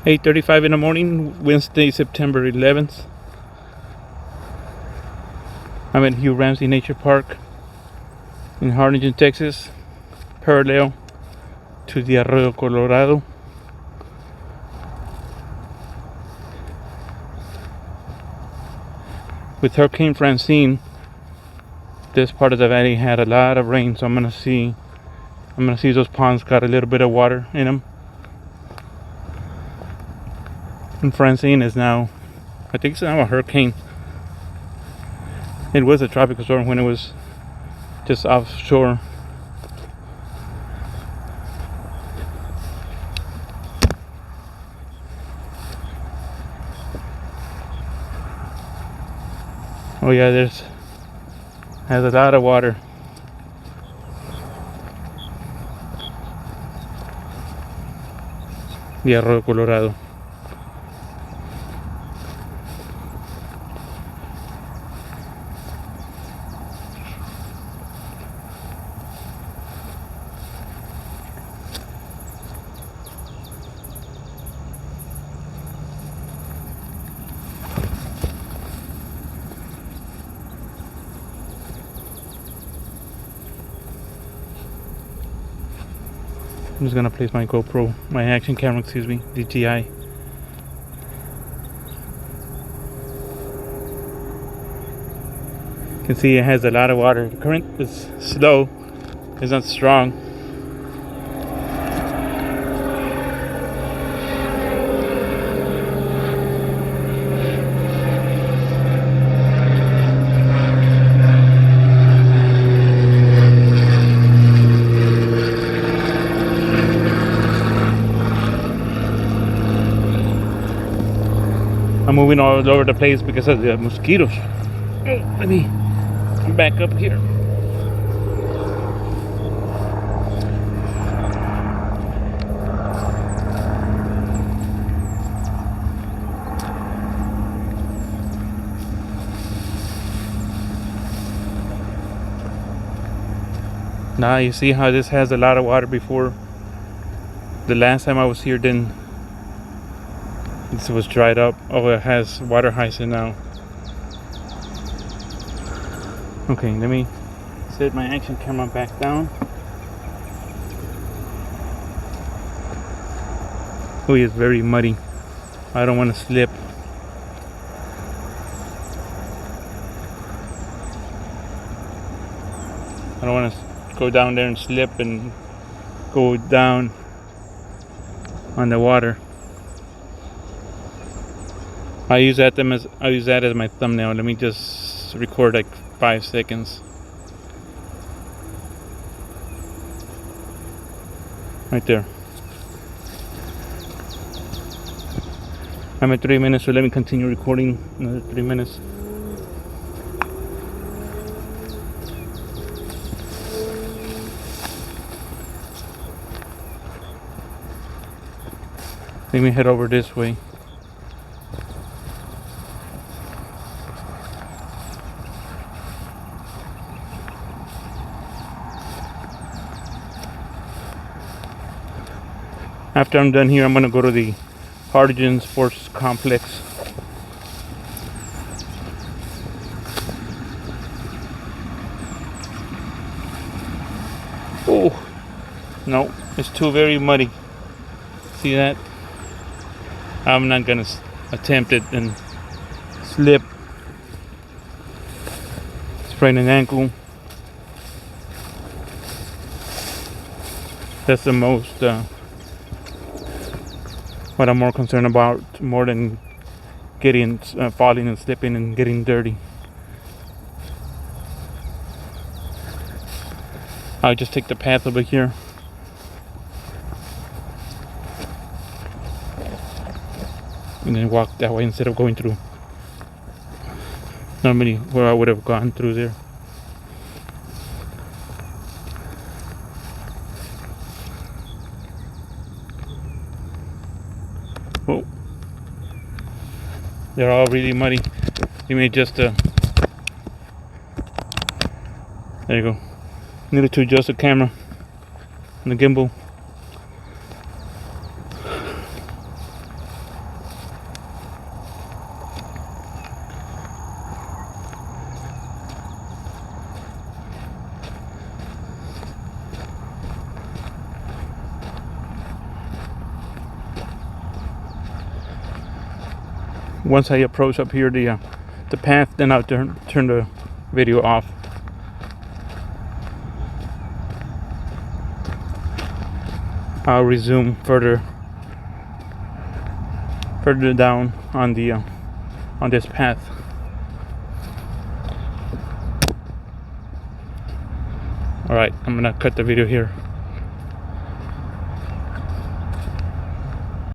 8:35 in the morning, Wednesday, September 11th. I'm at Hugh Ramsey Nature Park in Harlingen, Texas, parallel to the Arroyo Colorado. With Hurricane Francine, this part of the valley had a lot of rain, so I'm gonna see those ponds got a little bit of water in them. And Francine is now, I think it's now a hurricane. It was a tropical storm when it was just offshore. Oh yeah, has a lot of water. The Arroyo Colorado. I'm just gonna place my GoPro, my action camera, DJI. You can see it has a lot of water. The current is slow, it's not strong. I'm moving all over the place because of the mosquitoes. Oh, let me back up here. Now you see how this has a lot of water before. The last time I was here, then this was dried up. Oh, it has water hyacinth now. Okay, let me set my action camera back down. Oh, it's very muddy. I don't want to slip. I don't want to go down there and slip and go down on the water. I use that as my thumbnail. Let me just record like 5 seconds. Right there. I'm at 3 minutes, so let me continue recording another 3 minutes. Let me head over this way. After I'm done here, I'm gonna go to the Harlingen Sports Complex. Oh, no, it's too very muddy. See that? I'm not gonna attempt it and slip, sprain an ankle. That's the most what I'm more concerned about, more than getting falling and slipping and getting dirty. I'll just take the path over here. And then walk that way instead of going through normally where I would have gone through there. Oh, they're all really muddy. You may just there you go. Needed to adjust the camera and the gimbal. Once I approach up here the path, then I'll turn the video off. I'll resume further down on the on this path. All right, I'm gonna cut the video here.